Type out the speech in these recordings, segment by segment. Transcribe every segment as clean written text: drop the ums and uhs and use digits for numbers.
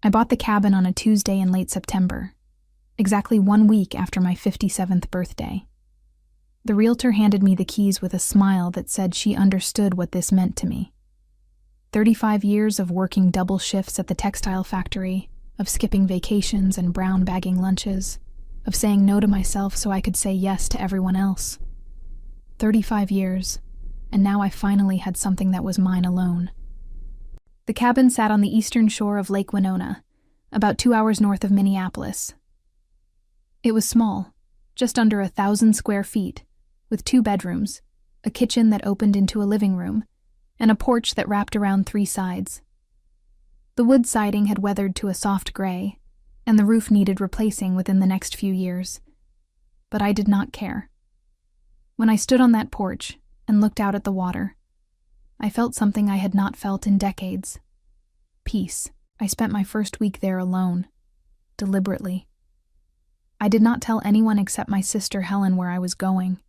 I bought the cabin on a Tuesday in late September, exactly 1 week after my 57th birthday. The realtor handed me the keys with a smile that said she understood what this meant to me. 35 years of working double shifts at the textile factory, of skipping vacations and brown bagging lunches, of saying no to myself so I could say yes to everyone else. 35 years, and now I finally had something that was mine alone. The cabin sat on the eastern shore of Lake Winona, about 2 hours north of Minneapolis. It was small, just under 1,000 square feet, with 2 bedrooms, a kitchen that opened into a living room, and a porch that wrapped around 3 sides. The wood siding had weathered to a soft gray, and the roof needed replacing within the next few years. But I did not care. When I stood on that porch and looked out at the water, I felt something I had not felt in decades. Peace. I spent my first week there alone, deliberately. I did not tell anyone except my sister Helen where I was going.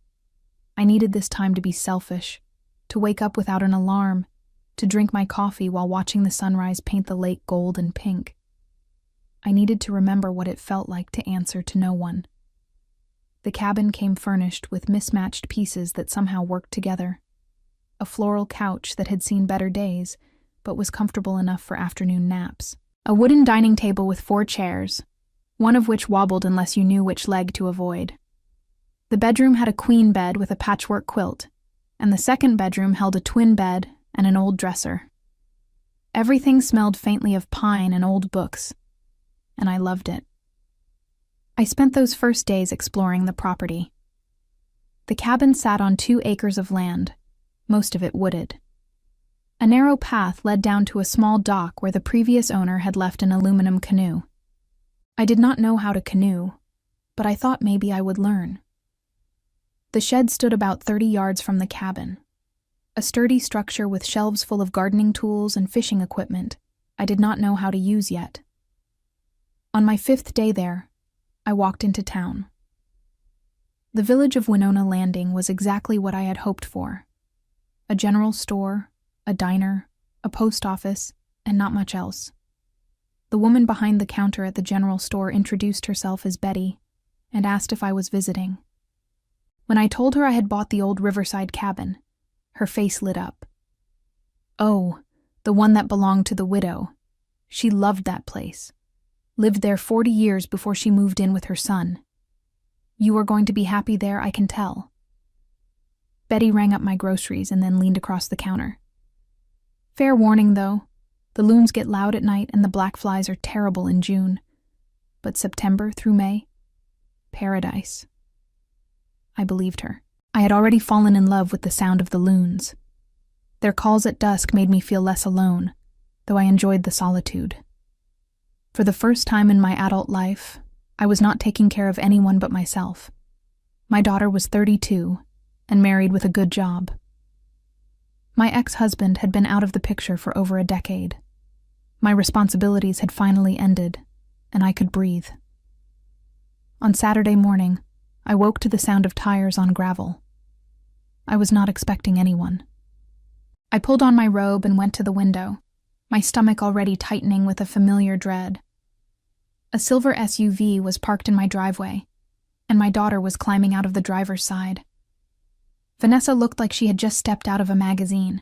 I needed this time to be selfish, to wake up without an alarm, to drink my coffee while watching the sunrise paint the lake gold and pink. I needed to remember what it felt like to answer to no one. The cabin came furnished with mismatched pieces that somehow worked together. A floral couch that had seen better days, but was comfortable enough for afternoon naps. A wooden dining table with 4 chairs, one of which wobbled unless you knew which leg to avoid. The bedroom had a queen bed with a patchwork quilt, and the second bedroom held a twin bed and an old dresser. Everything smelled faintly of pine and old books, and I loved it. I spent those first days exploring the property. The cabin sat on 2 acres of land, most of it wooded. A narrow path led down to a small dock where the previous owner had left an aluminum canoe. I did not know how to canoe, but I thought maybe I would learn. The shed stood about 30 yards from the cabin, a sturdy structure with shelves full of gardening tools and fishing equipment I did not know how to use yet. On my 5th day there, I walked into town. The village of Winona Landing was exactly what I had hoped for. A general store, a diner, a post office, and not much else. The woman behind the counter at the general store introduced herself as Betty and asked if I was visiting. When I told her I had bought the old riverside cabin, her face lit up. Oh, the one that belonged to the widow. She loved that place. Lived there 40 years before she moved in with her son. You are going to be happy there, I can tell. Betty rang up my groceries and then leaned across the counter. Fair warning, though. The loons get loud at night and the black flies are terrible in June. But September through May? Paradise. I believed her. I had already fallen in love with the sound of the loons. Their calls at dusk made me feel less alone, though I enjoyed the solitude. For the first time in my adult life, I was not taking care of anyone but myself. My daughter was 32 and married with a good job. My ex-husband had been out of the picture for over a decade. My responsibilities had finally ended, and I could breathe. On Saturday morning, I woke to the sound of tires on gravel. I was not expecting anyone. I pulled on my robe and went to the window, my stomach already tightening with a familiar dread. A silver SUV was parked in my driveway, and my daughter was climbing out of the driver's side. Vanessa looked like she had just stepped out of a magazine.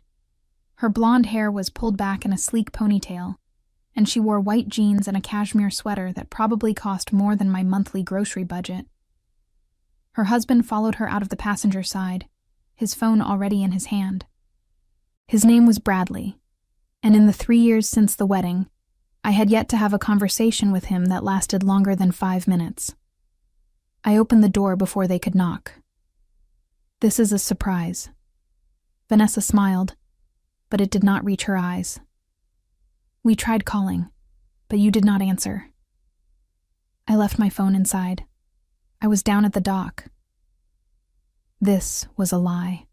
Her blonde hair was pulled back in a sleek ponytail, and she wore white jeans and a cashmere sweater that probably cost more than my monthly grocery budget. Her husband followed her out of the passenger side, his phone already in his hand. His name was Bradley, and in the 3 years since the wedding, I had yet to have a conversation with him that lasted longer than 5 minutes. I opened the door before they could knock. This is a surprise. Vanessa smiled, but it did not reach her eyes. We tried calling, but you did not answer. I left my phone inside. I was down at the dock. This was a lie.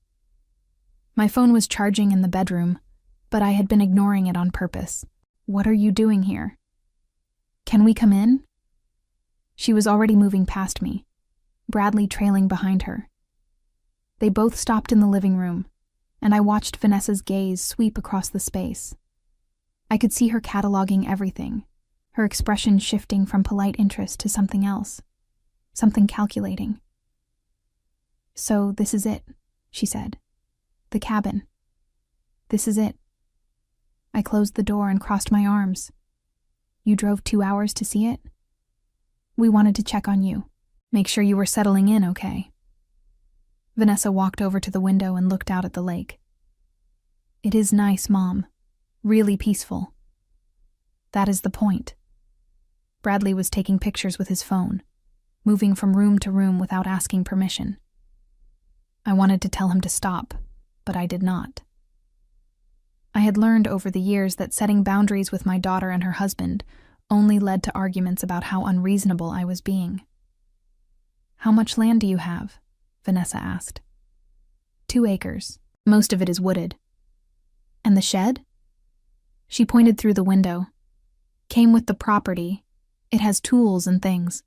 My phone was charging in the bedroom, but I had been ignoring it on purpose. What are you doing here? Can we come in? She was already moving past me, Bradley trailing behind her. They both stopped in the living room, and I watched Vanessa's gaze sweep across the space. I could see her cataloging everything, her expression shifting from polite interest to something else, something calculating. "So this is it," she said. "The cabin. This is it." I closed the door and crossed my arms. "You drove 2 hours to see it?" "We wanted to check on you. Make sure you were settling in okay." Vanessa walked over to the window and looked out at the lake. "It is nice, Mom. Really peaceful." "That is the point." Bradley was taking pictures with his phone, moving from room to room without asking permission. I wanted to tell him to stop, but I did not. I had learned over the years that setting boundaries with my daughter and her husband only led to arguments about how unreasonable I was being. "How much land do you have?" Vanessa asked. 2 acres. Most of it is wooded." "And the shed?" She pointed through the window. "Came with the property. It has tools and things."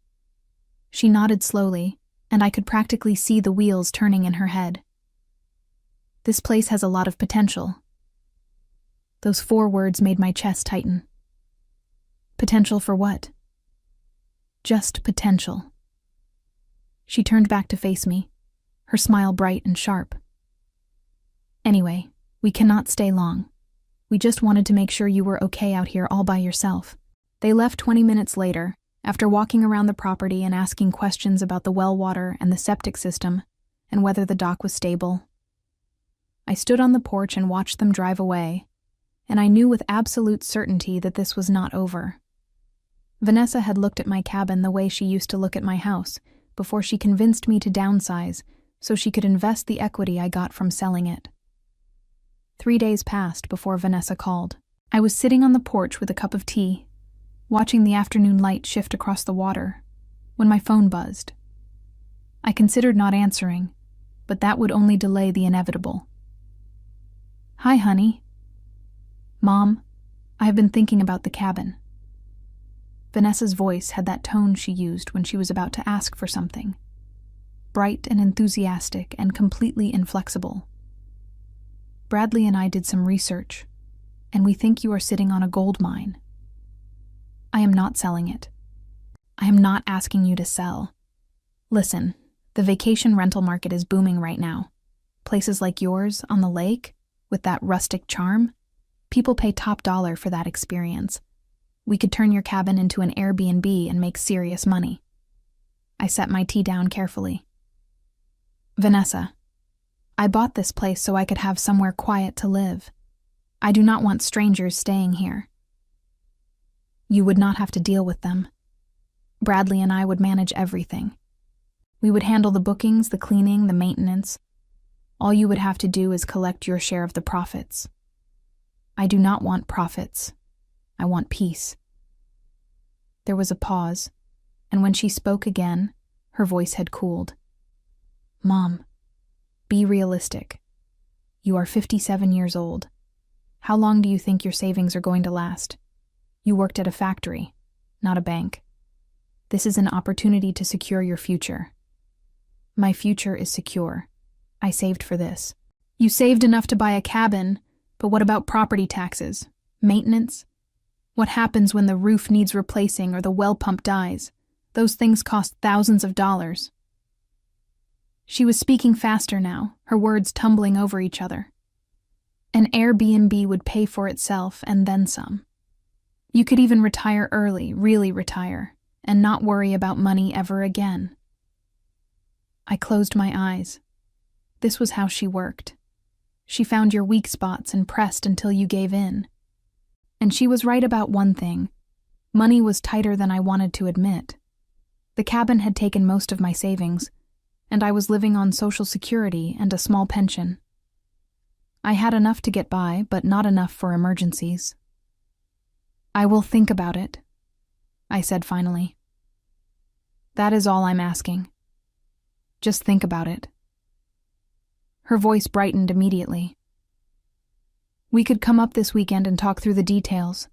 She nodded slowly, and I could practically see the wheels turning in her head. "This place has a lot of potential." Those 4 words made my chest tighten. Potential for what? Just potential. She turned back to face me, her smile bright and sharp. "Anyway, we cannot stay long. We just wanted to make sure you were okay out here all by yourself." They left 20 minutes later, after walking around the property and asking questions about the well water and the septic system, and whether the dock was stable. I stood on the porch and watched them drive away, and I knew with absolute certainty that this was not over. Vanessa had looked at my cabin the way she used to look at my house before she convinced me to downsize so she could invest the equity I got from selling it. 3 days passed before Vanessa called. I was sitting on the porch with a cup of tea, watching the afternoon light shift across the water, when my phone buzzed. I considered not answering, but that would only delay the inevitable. "Hi, honey." "Mom, I have been thinking about the cabin." Vanessa's voice had that tone she used when she was about to ask for something. Bright and enthusiastic and completely inflexible. "Bradley and I did some research, and we think you are sitting on a gold mine. I am not selling it. I am not asking you to sell. Listen, the vacation rental market is booming right now. Places like yours on the lake, with that rustic charm, people pay top dollar for that experience. We could turn your cabin into an Airbnb and make serious money." I set my tea down carefully. "Vanessa, I bought this place so I could have somewhere quiet to live. I do not want strangers staying here." "You would not have to deal with them. Bradley and I would manage everything. We would handle the bookings, the cleaning, the maintenance. All you would have to do is collect your share of the profits." "I do not want profits. I want peace." There was a pause, and when she spoke again, her voice had cooled. "Mom, be realistic. You are 57 years old. How long do you think your savings are going to last? You worked at a factory, not a bank. This is an opportunity to secure your future." "My future is secure. I saved for this." "You saved enough to buy a cabin, but what about property taxes? Maintenance? What happens when the roof needs replacing or the well pump dies? Those things cost thousands of dollars." She was speaking faster now, her words tumbling over each other. "An Airbnb would pay for itself and then some. You could even retire early, really retire, and not worry about money ever again." I closed my eyes. This was how she worked. She found your weak spots and pressed until you gave in. And she was right about one thing. Money was tighter than I wanted to admit. The cabin had taken most of my savings, and I was living on Social Security and a small pension. I had enough to get by, but not enough for emergencies. "I will think about it," I said finally. "That is all I'm asking. Just think about it." Her voice brightened immediately. "We could come up this weekend and talk through the details.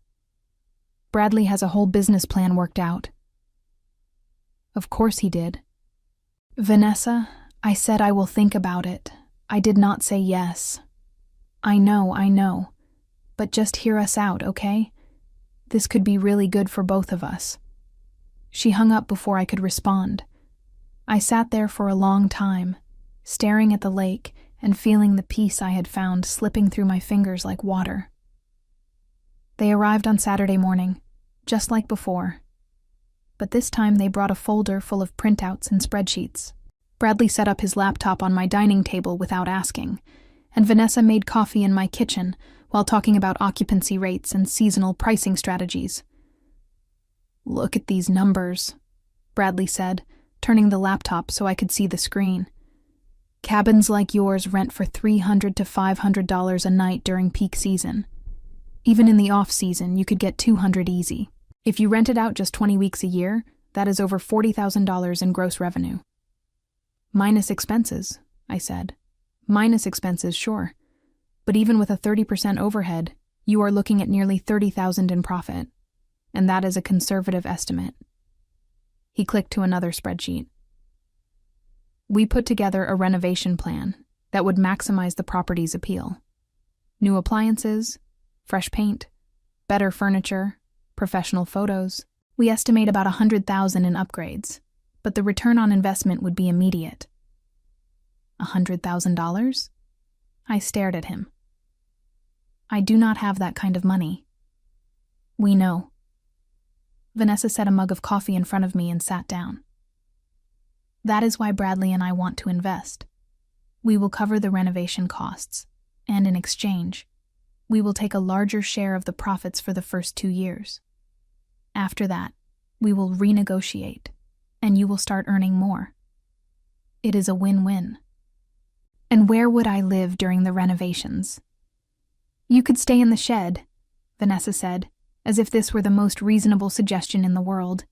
Bradley has a whole business plan worked out." Of course he did. "Vanessa, I said I will think about it. I did not say yes. I know, but just hear us out, okay? This could be really good for both of us. She hung up before I could respond. I sat there for a long time, staring at the lake and feeling the peace I had found slipping through my fingers like water. They arrived on Saturday morning, just like before. But this time they brought a folder full of printouts and spreadsheets. Bradley set up his laptop on my dining table without asking, and Vanessa made coffee in my kitchen while talking about occupancy rates and seasonal pricing strategies. "Look at these numbers," Bradley said, turning the laptop so I could see the screen. "Cabins like yours rent for $300 to $500 a night during peak season. Even in the off-season, you could get $200 easy. If you rent it out just 20 weeks a year, that is over $40,000 in gross revenue." "Minus expenses," I said. "Minus expenses, sure. But even with a 30% overhead, you are looking at nearly $30,000 in profit. And that is a conservative estimate." He clicked to another spreadsheet. "We put together a renovation plan that would maximize the property's appeal. New appliances, fresh paint, better furniture, professional photos. We estimate about $100,000 in upgrades, but the return on investment would be immediate." $100,000? I stared at him. "I do not have that kind of money." "We know." Vanessa set a mug of coffee in front of me and sat down. "That is why Bradley and I want to invest. We will cover the renovation costs, and in exchange, we will take a larger share of the profits for the first 2 years. After that, we will renegotiate, and you will start earning more. It is a win-win." "And where would I live during the renovations?" "You could stay in the shed," Vanessa said, as if this were the most reasonable suggestion in the world.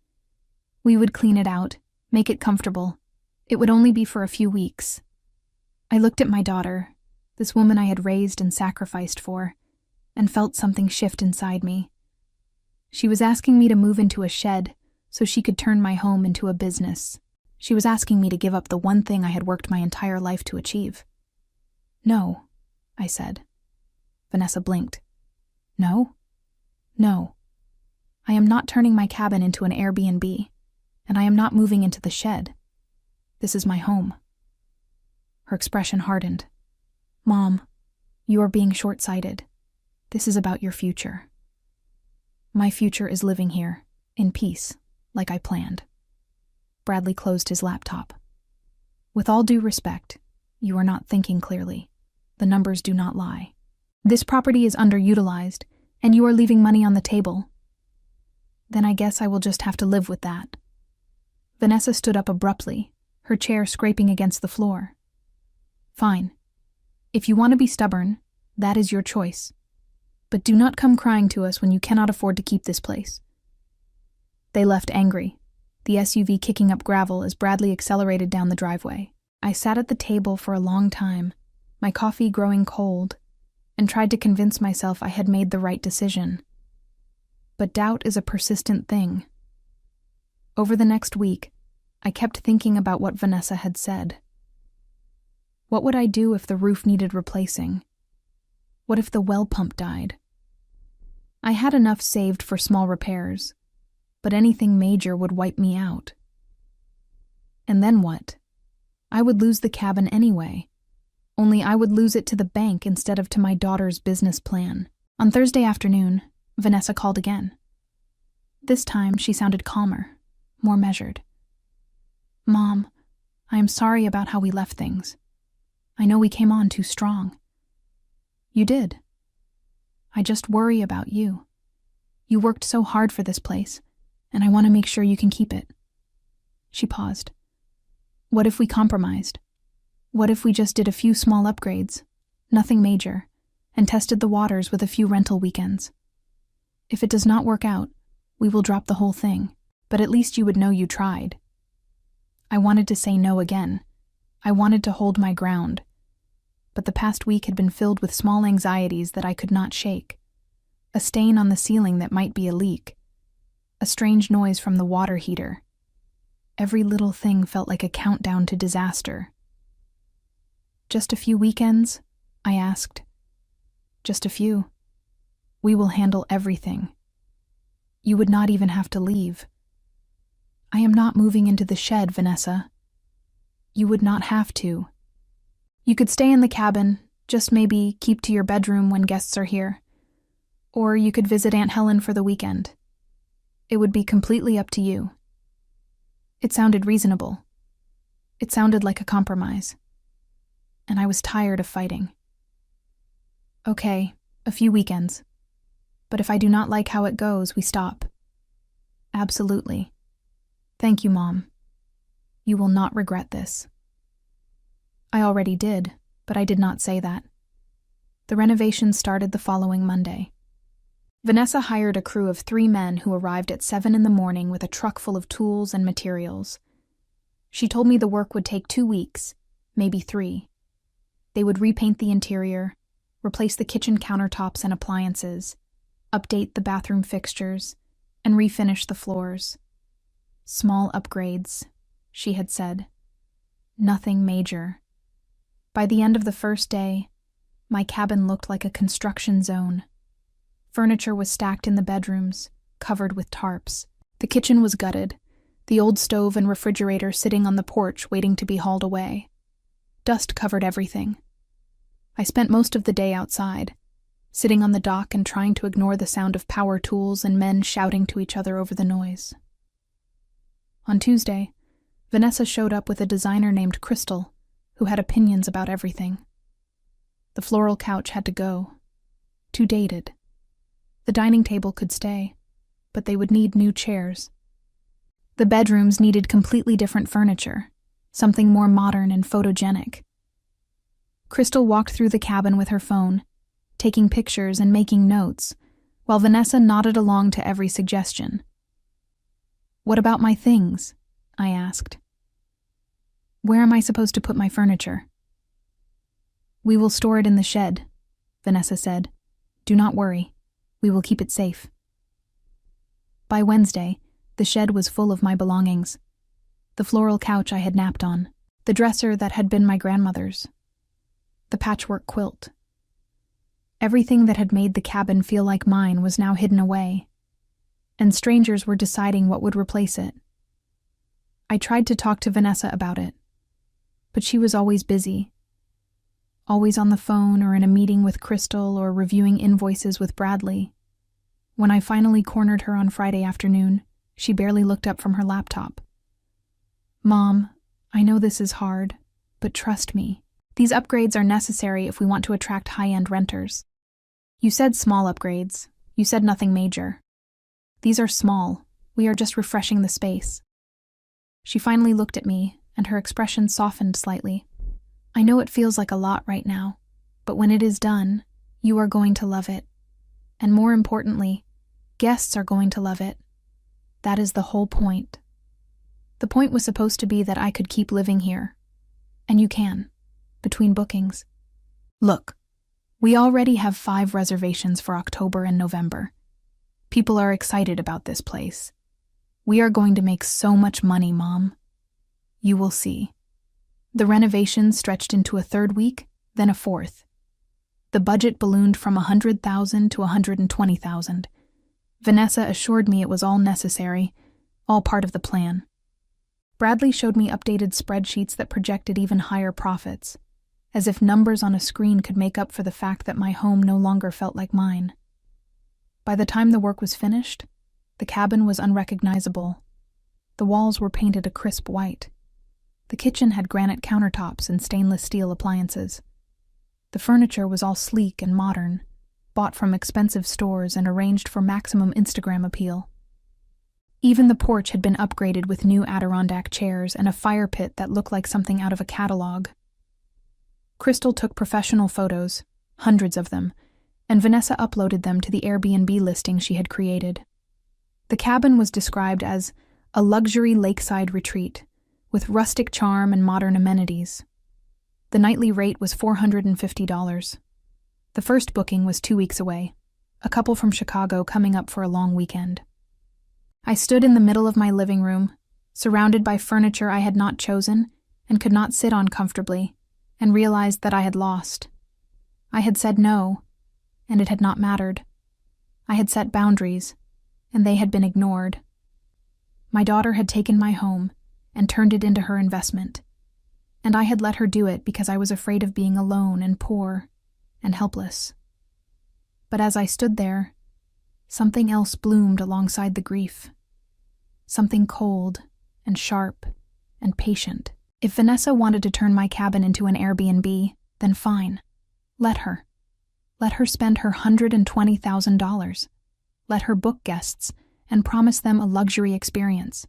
"We would clean it out, make it comfortable. It would only be for a few weeks." I looked at my daughter, this woman I had raised and sacrificed for, and felt something shift inside me. She was asking me to move into a shed so she could turn my home into a business. She was asking me to give up the one thing I had worked my entire life to achieve. "No," I said. Vanessa blinked. "No? No. I am not turning my cabin into an Airbnb, and I am not moving into the shed. This is my home." Her expression hardened. "Mom, you are being short-sighted. This is about your future." "My future is living here, in peace, like I planned." Bradley closed his laptop. "With all due respect, you are not thinking clearly. The numbers do not lie. This property is underutilized, and you are leaving money on the table." "Then I guess I will just have to live with that." Vanessa stood up abruptly, her chair scraping against the floor. "Fine. If you want to be stubborn, that is your choice. But do not come crying to us when you cannot afford to keep this place." They left angry, the SUV kicking up gravel as Bradley accelerated down the driveway. I sat at the table for a long time, my coffee growing cold, and tried to convince myself I had made the right decision. But doubt is a persistent thing. Over the next week, I kept thinking about what Vanessa had said. What would I do if the roof needed replacing? What if the well pump died? I had enough saved for small repairs, but anything major would wipe me out. And then what? I would lose the cabin anyway, only I would lose it to the bank instead of to my daughter's business plan. On Thursday afternoon, Vanessa called again. This time she sounded calmer, more measured. "Mom, I am sorry about how we left things. I know we came on too strong." "You did. I just worry about you. You worked so hard for this place, and I want to make sure you can keep it." She paused. "What if we compromised? What if we just did a few small upgrades, nothing major, and tested the waters with a few rental weekends? If it does not work out, we will drop the whole thing, but at least you would know you tried." I wanted to say no again. I wanted to hold my ground. But the past week had been filled with small anxieties that I could not shake. A stain on the ceiling that might be a leak. A strange noise from the water heater. Every little thing felt like a countdown to disaster. "Just a few weekends?" I asked. "Just a few. We will handle everything." You would not even have to leave. I am not moving into the shed, Vanessa. You would not have to. You could stay in the cabin, just maybe keep to your bedroom when guests are here. Or you could visit Aunt Helen for the weekend. It would be completely up to you. It sounded reasonable. It sounded like a compromise. And I was tired of fighting. Okay, a few weekends. But if I do not like how it goes, we stop. Absolutely. Thank you, Mom. You will not regret this. I already did, but I did not say that. The renovation started the following Monday. Vanessa hired a crew of 3 men who arrived at 7 in the morning with a truck full of tools and materials. She told me the work would take 2 weeks, maybe 3. They would repaint the interior, replace the kitchen countertops and appliances, update the bathroom fixtures, and refinish the floors. Small upgrades, she had said. Nothing major. By the end of the first day, my cabin looked like a construction zone. Furniture was stacked in the bedrooms, covered with tarps. The kitchen was gutted, the old stove and refrigerator sitting on the porch waiting to be hauled away. Dust covered everything. I spent most of the day outside, sitting on the dock and trying to ignore the sound of power tools and men shouting to each other over the noise. On Tuesday, Vanessa showed up with a designer named Crystal, who had opinions about everything. The floral couch had to go. Too dated. The dining table could stay, but they would need new chairs. The bedrooms needed completely different furniture, something more modern and photogenic. Crystal walked through the cabin with her phone, taking pictures and making notes, while Vanessa nodded along to every suggestion. "What about my things?" I asked. "Where am I supposed to put my furniture?" "We will store it in the shed," Vanessa said. "Do not worry. We will keep it safe." By Wednesday, the shed was full of my belongings. The floral couch I had napped on, the dresser that had been my grandmother's, the patchwork quilt. Everything that had made the cabin feel like mine was now hidden away, and strangers were deciding what would replace it. I tried to talk to Vanessa about it, but she was always busy, always on the phone or in a meeting with Crystal or reviewing invoices with Bradley. When I finally cornered her on Friday afternoon, she barely looked up from her laptop. "Mom, I know this is hard, but trust me. These upgrades are necessary if we want to attract high-end renters. You said small upgrades. You said nothing major. These are small. We are just refreshing the space." She finally looked at me, and her expression softened slightly. "I know it feels like a lot right now, but when it is done, you are going to love it. And more importantly, guests are going to love it. That is the whole point. The point was supposed to be that I could keep living here. And you can, between bookings. Look, we already have 5 reservations for October and November. People are excited about this place. We are going to make so much money, Mom. You will see." The renovation stretched into a 3rd week, then a 4th. The budget ballooned from $100,000 to $120,000. Vanessa assured me it was all necessary, all part of the plan. Bradley showed me updated spreadsheets that projected even higher profits, as if numbers on a screen could make up for the fact that my home no longer felt like mine. By the time the work was finished, the cabin was unrecognizable. The walls were painted a crisp white. The kitchen had granite countertops and stainless steel appliances. The furniture was all sleek and modern, bought from expensive stores and arranged for maximum Instagram appeal. Even the porch had been upgraded with new Adirondack chairs and a fire pit that looked like something out of a catalog. Crystal took professional photos, hundreds of them, and Vanessa uploaded them to the Airbnb listing she had created. The cabin was described as a luxury lakeside retreat, with rustic charm and modern amenities. The nightly rate was $450. The first booking was 2 weeks away, a couple from Chicago coming up for a long weekend. I stood in the middle of my living room, surrounded by furniture I had not chosen and could not sit on comfortably, and realized that I had lost. I had said no, and it had not mattered. I had set boundaries, and they had been ignored. My daughter had taken my home and turned it into her investment, and I had let her do it because I was afraid of being alone and poor and helpless. But as I stood there, something else bloomed alongside the grief. Something cold and sharp and patient. If Vanessa wanted to turn my cabin into an Airbnb, then fine. Let her. Let her spend her $120,000. Let her book guests and promise them a luxury experience.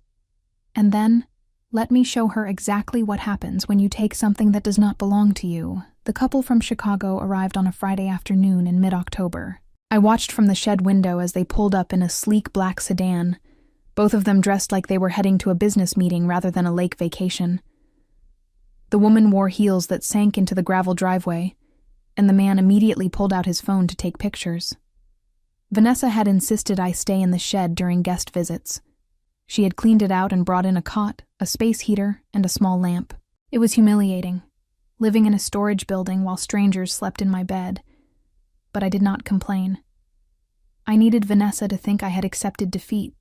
And then, let me show her exactly what happens when you take something that does not belong to you. The couple from Chicago arrived on a Friday afternoon in mid-October. I watched from the shed window as they pulled up in a sleek black sedan, both of them dressed like they were heading to a business meeting rather than a lake vacation. The woman wore heels that sank into the gravel driveway, and the man immediately pulled out his phone to take pictures. Vanessa had insisted I stay in the shed during guest visits. She had cleaned it out and brought in a cot, a space heater, and a small lamp. It was humiliating, living in a storage building while strangers slept in my bed, but I did not complain. I needed Vanessa to think I had accepted defeat.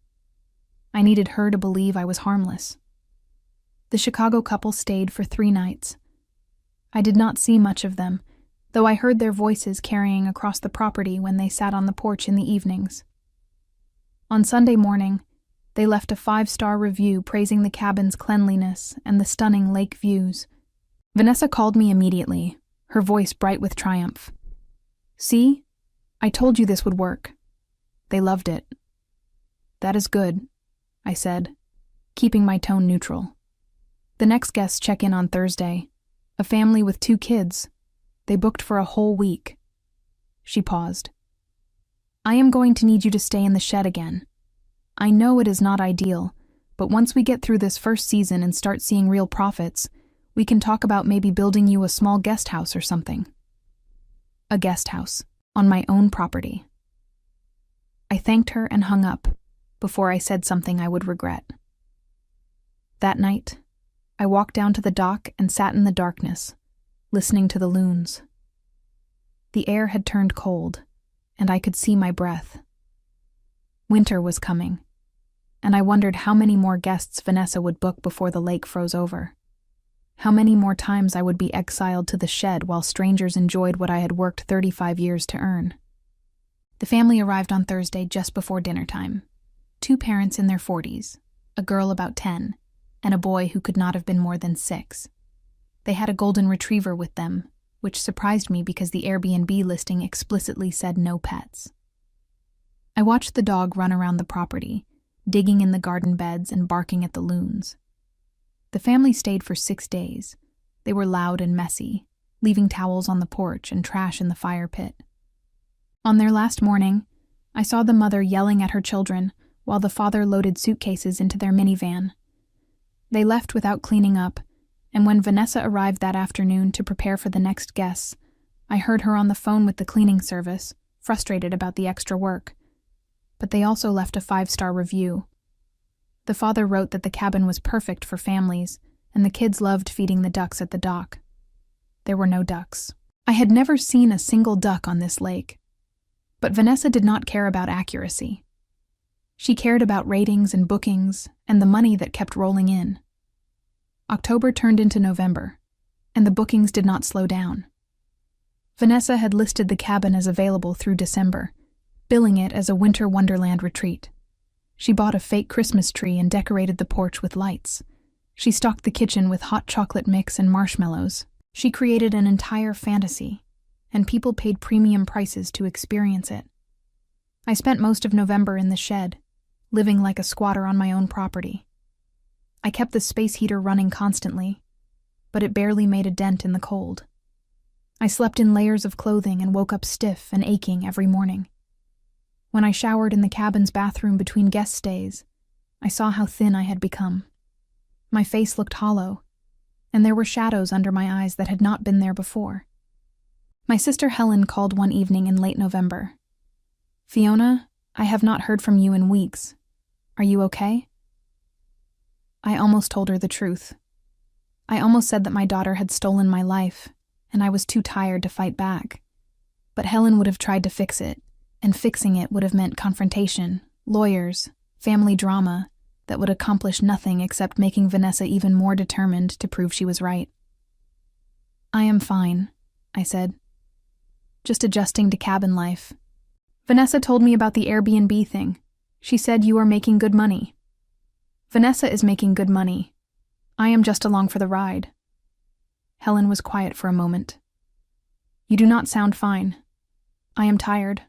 I needed her to believe I was harmless. The Chicago couple stayed for 3 nights. I did not see much of them, though I heard their voices carrying across the property when they sat on the porch in the evenings. On Sunday morning, they left a 5-star review praising the cabin's cleanliness and the stunning lake views. Vanessa called me immediately, her voice bright with triumph. "See? I told you this would work. They loved it." "That is good," I said, keeping my tone neutral. The next guests check in on Thursday, a family with 2 kids. They booked for a whole week. She paused. "I am going to need you to stay in the shed again. I know it is not ideal, but once we get through this first season and start seeing real profits, we can talk about maybe building you a small guest house or something." A guest house, on my own property. I thanked her and hung up before I said something I would regret. That night, I walked down to the dock and sat in the darkness, listening to the loons. The air had turned cold, and I could see my breath. Winter was coming, and I wondered how many more guests Vanessa would book before the lake froze over. How many more times I would be exiled to the shed while strangers enjoyed what I had worked 35 years to earn. The family arrived on Thursday just before dinner time. 2 parents in their 40s, a girl about 10, and a boy who could not have been more than 6. They had a golden retriever with them, which surprised me because the Airbnb listing explicitly said no pets. I watched the dog run around the property, digging in the garden beds and barking at the loons. The family stayed for 6 days. They were loud and messy, leaving towels on the porch and trash in the fire pit. On their last morning, I saw the mother yelling at her children while the father loaded suitcases into their minivan. They left without cleaning up, and when Vanessa arrived that afternoon to prepare for the next guests, I heard her on the phone with the cleaning service, frustrated about the extra work. But they also left a 5-star review. The father wrote that the cabin was perfect for families, and the kids loved feeding the ducks at the dock. There were no ducks. I had never seen a single duck on this lake. But Vanessa did not care about accuracy. She cared about ratings and bookings and the money that kept rolling in. October turned into November, and the bookings did not slow down. Vanessa had listed the cabin as available through December, billing it as a winter wonderland retreat. She bought a fake Christmas tree and decorated the porch with lights. She stocked the kitchen with hot chocolate mix and marshmallows. She created an entire fantasy, and people paid premium prices to experience it. I spent most of November in the shed, living like a squatter on my own property. I kept the space heater running constantly, but it barely made a dent in the cold. I slept in layers of clothing and woke up stiff and aching every morning. When I showered in the cabin's bathroom between guest stays, I saw how thin I had become. My face looked hollow, and there were shadows under my eyes that had not been there before. My sister Helen called one evening in late November. "Fiona, I have not heard from you in weeks. Are you okay?" I almost told her the truth. I almost said that my daughter had stolen my life, and I was too tired to fight back. But Helen would have tried to fix it, and fixing it would have meant confrontation, Lawyers, family drama that would accomplish nothing except making Vanessa even more determined to prove she was right. "I am fine," I said. "Just adjusting to cabin life. Vanessa told me about the Airbnb thing. She said you are making good money." "Vanessa is making good money. I am just along for the ride." Helen was quiet for a moment. "You do not sound fine." "I am tired.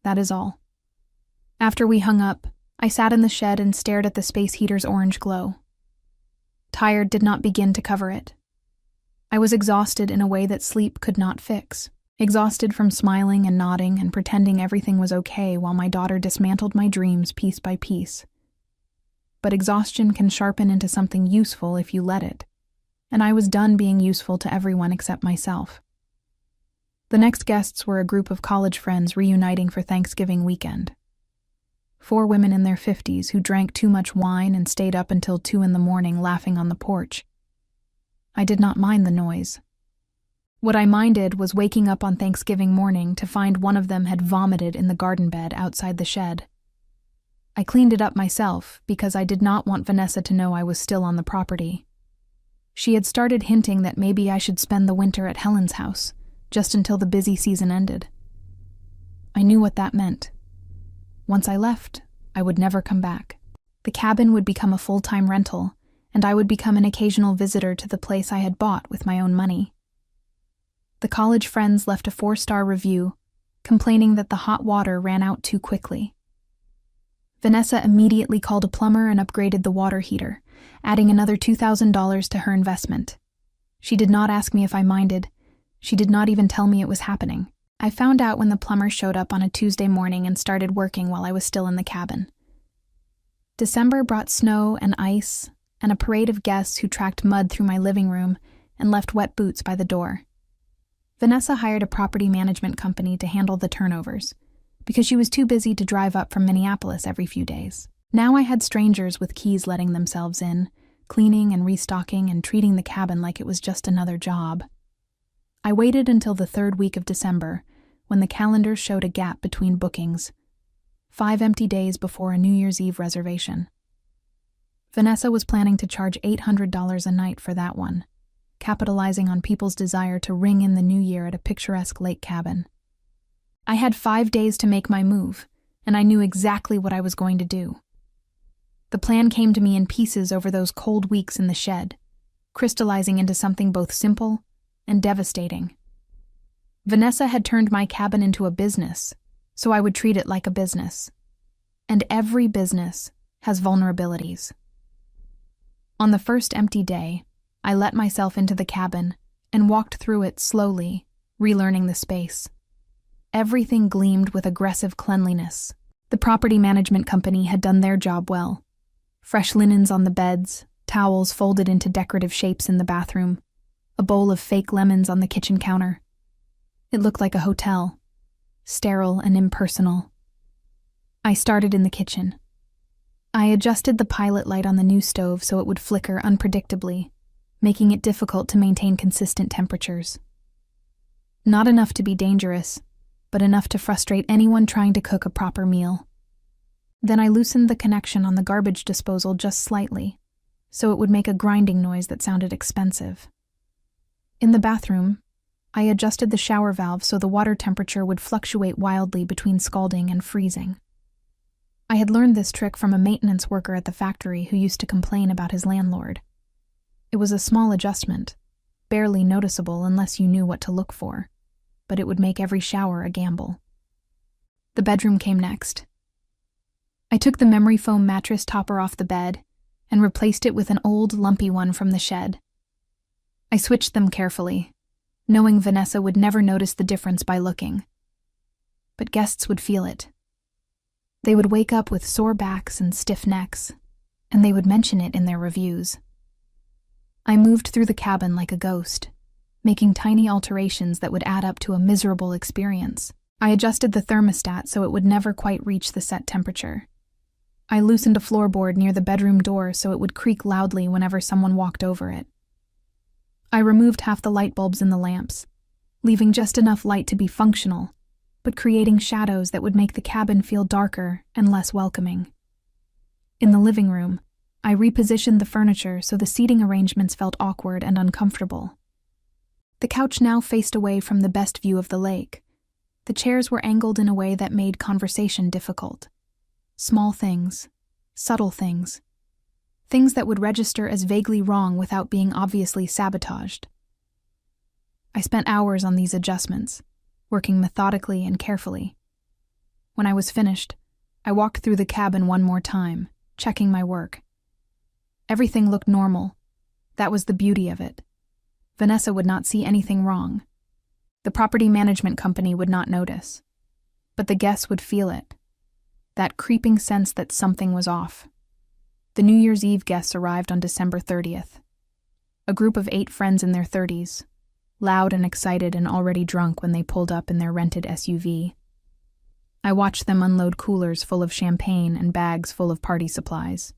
That is all." After we hung up, I sat in the shed and stared at the space heater's orange glow. Tired did not begin to cover it. I was exhausted in a way that sleep could not fix. Exhausted from smiling and nodding and pretending everything was okay while my daughter dismantled my dreams piece by piece. But exhaustion can sharpen into something useful if you let it, and I was done being useful to everyone except myself. The next guests were a group of college friends reuniting for Thanksgiving weekend. 4 women in their 50s who drank too much wine and stayed up until 2 a.m. laughing on the porch. I did not mind the noise. What I minded was waking up on Thanksgiving morning to find one of them had vomited in the garden bed outside the shed. I cleaned it up myself because I did not want Vanessa to know I was still on the property. She had started hinting that maybe I should spend the winter at Helen's house, just until the busy season ended. I knew what that meant. Once I left, I would never come back. The cabin would become a full-time rental, and I would become an occasional visitor to the place I had bought with my own money. The college friends left a 4-star review, complaining that the hot water ran out too quickly. Vanessa immediately called a plumber and upgraded the water heater, adding another $2,000 to her investment. She did not ask me if I minded. She did not even tell me it was happening. I found out when the plumber showed up on a Tuesday morning and started working while I was still in the cabin. December brought snow and ice and a parade of guests who tracked mud through my living room and left wet boots by the door. Vanessa hired a property management company to handle the turnovers, because she was too busy to drive up from Minneapolis every few days. Now I had strangers with keys letting themselves in, cleaning and restocking and treating the cabin like it was just another job. I waited until the 3rd week of December, when the calendar showed a gap between bookings, 5 empty days before a New Year's Eve reservation. Vanessa was planning to charge $800 a night for that one, capitalizing on people's desire to ring in the new year at a picturesque lake cabin. I had 5 days to make my move, and I knew exactly what I was going to do. The plan came to me in pieces over those cold weeks in the shed, crystallizing into something both simple and devastating. Vanessa had turned my cabin into a business, so I would treat it like a business. And every business has vulnerabilities. On the first empty day, I let myself into the cabin and walked through it slowly, relearning the space. Everything gleamed with aggressive cleanliness. The property management company had done their job well. Fresh linens on the beds, towels folded into decorative shapes in the bathroom, a bowl of fake lemons on the kitchen counter. It looked like a hotel, sterile and impersonal. I started in the kitchen. I adjusted the pilot light on the new stove so it would flicker unpredictably, making it difficult to maintain consistent temperatures. Not enough to be dangerous, but enough to frustrate anyone trying to cook a proper meal. Then I loosened the connection on the garbage disposal just slightly, so it would make a grinding noise that sounded expensive. In the bathroom, I adjusted the shower valve so the water temperature would fluctuate wildly between scalding and freezing. I had learned this trick from a maintenance worker at the factory who used to complain about his landlord. It was a small adjustment, barely noticeable unless you knew what to look for, but it would make every shower a gamble. The bedroom came next. I took the memory foam mattress topper off the bed and replaced it with an old, lumpy one from the shed. I switched them carefully, knowing Vanessa would never notice the difference by looking. But guests would feel it. They would wake up with sore backs and stiff necks, and they would mention it in their reviews. I moved through the cabin like a ghost, making tiny alterations that would add up to a miserable experience. I adjusted the thermostat so it would never quite reach the set temperature. I loosened a floorboard near the bedroom door so it would creak loudly whenever someone walked over it. I removed half the light bulbs in the lamps, leaving just enough light to be functional, but creating shadows that would make the cabin feel darker and less welcoming. In the living room, I repositioned the furniture so the seating arrangements felt awkward and uncomfortable. The couch now faced away from the best view of the lake. The chairs were angled in a way that made conversation difficult. Small things, subtle things, things that would register as vaguely wrong without being obviously sabotaged. I spent hours on these adjustments, working methodically and carefully. When I was finished, I walked through the cabin one more time, checking my work. Everything looked normal. That was the beauty of it. Vanessa would not see anything wrong. The property management company would not notice. But the guests would feel it. That creeping sense that something was off. The New Year's Eve guests arrived on December 30th. A group of 8 friends in their 30s, loud and excited and already drunk when they pulled up in their rented SUV. I watched them unload coolers full of champagne and bags full of party supplies.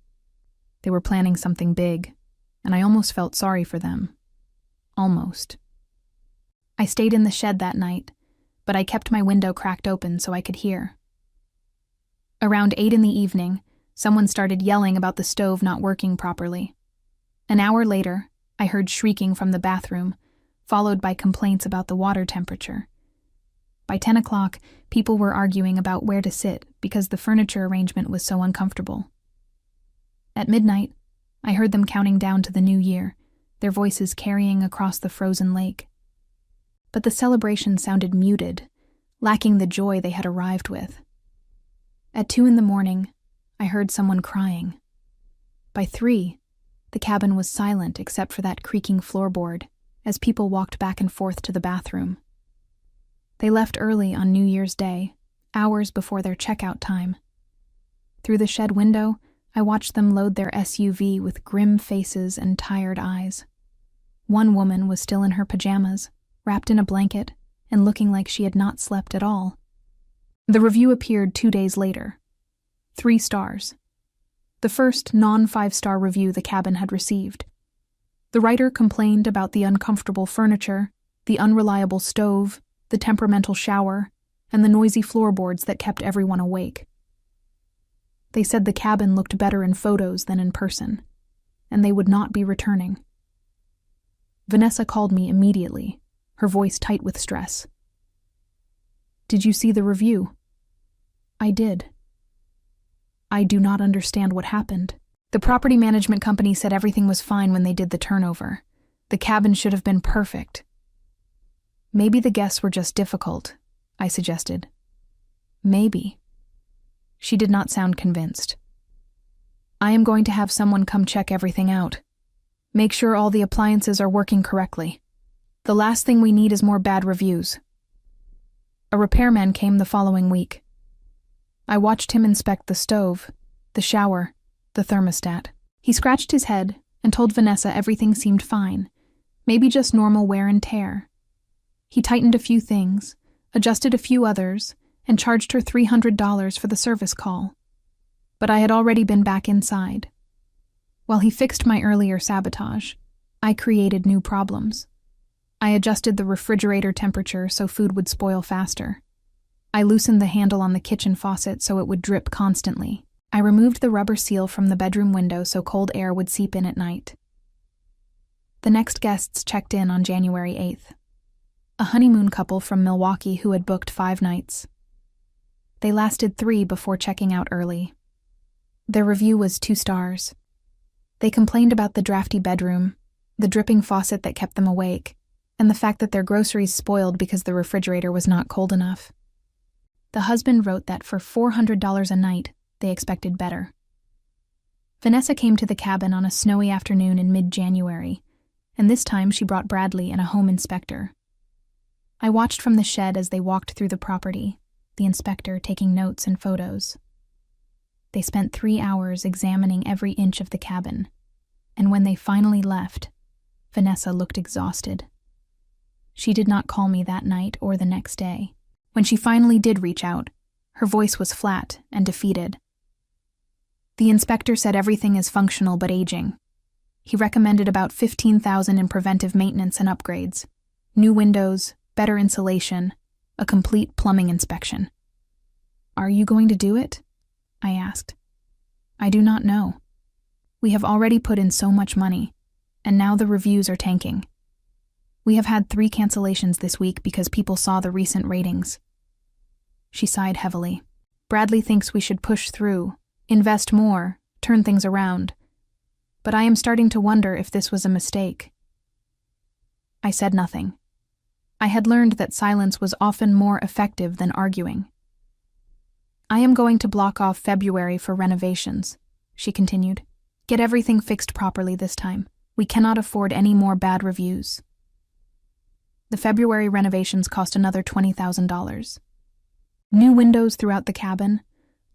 They were planning something big, and I almost felt sorry for them. Almost. I stayed in the shed that night, but I kept my window cracked open so I could hear. Around 8 in the evening, someone started yelling about the stove not working properly. An hour later, I heard shrieking from the bathroom, followed by complaints about the water temperature. By 10 o'clock, people were arguing about where to sit because the furniture arrangement was so uncomfortable. At midnight, I heard them counting down to the new year, their voices carrying across the frozen lake. But the celebration sounded muted, lacking the joy they had arrived with. At 2 in the morning, I heard someone crying. By 3, the cabin was silent except for that creaking floorboard as people walked back and forth to the bathroom. They left early on New Year's Day, hours before their checkout time. Through the shed window, I watched them load their SUV with grim faces and tired eyes. One woman was still in her pajamas, wrapped in a blanket, and looking like she had not slept at all. The review appeared 2 days later. 3 stars. The first non-5-star review the cabin had received. The writer complained about the uncomfortable furniture, the unreliable stove, the temperamental shower, and the noisy floorboards that kept everyone awake. They said the cabin looked better in photos than in person, and they would not be returning. Vanessa called me immediately, her voice tight with stress. "Did you see the review?" "I did." "I do not understand what happened. The property management company said everything was fine when they did the turnover. The cabin should have been perfect." "Maybe the guests were just difficult," I suggested. "Maybe." She did not sound convinced. "I am going to have someone come check everything out. Make sure all the appliances are working correctly. The last thing we need is more bad reviews." A repairman came the following week. I watched him inspect the stove, the shower, the thermostat. He scratched his head and told Vanessa everything seemed fine, maybe just normal wear and tear. He tightened a few things, adjusted a few others, and charged her $300 for the service call. But I had already been back inside. While he fixed my earlier sabotage, I created new problems. I adjusted the refrigerator temperature so food would spoil faster. I loosened the handle on the kitchen faucet so it would drip constantly. I removed the rubber seal from the bedroom window so cold air would seep in at night. The next guests checked in on January 8th. A honeymoon couple from Milwaukee who had booked 5 nights. They lasted 3 before checking out early. Their review was 2 stars. They complained about the drafty bedroom, the dripping faucet that kept them awake, and the fact that their groceries spoiled because the refrigerator was not cold enough. The husband wrote that for $400 a night, they expected better. Vanessa came to the cabin on a snowy afternoon in mid-January, and this time she brought Bradley and a home inspector. I watched from the shed as they walked through the property, the inspector taking notes and photos. They spent 3 hours examining every inch of the cabin, and when they finally left, Vanessa looked exhausted. She did not call me that night or the next day. When she finally did reach out, her voice was flat and defeated. The inspector said everything is functional but aging. He recommended about $15,000 in preventive maintenance and upgrades, new windows, better insulation, a complete plumbing inspection. "Are you going to do it?" I asked. "I do not know. We have already put in so much money, and now the reviews are tanking. We have had 3 cancellations this week because people saw the recent ratings." She sighed heavily. "Bradley thinks we should push through, invest more, turn things around. But I am starting to wonder if this was a mistake." I said nothing. I had learned that silence was often more effective than arguing. "I am going to block off February for renovations," she continued. "Get everything fixed properly this time. We cannot afford any more bad reviews." The February renovations cost another $20,000. New windows throughout the cabin,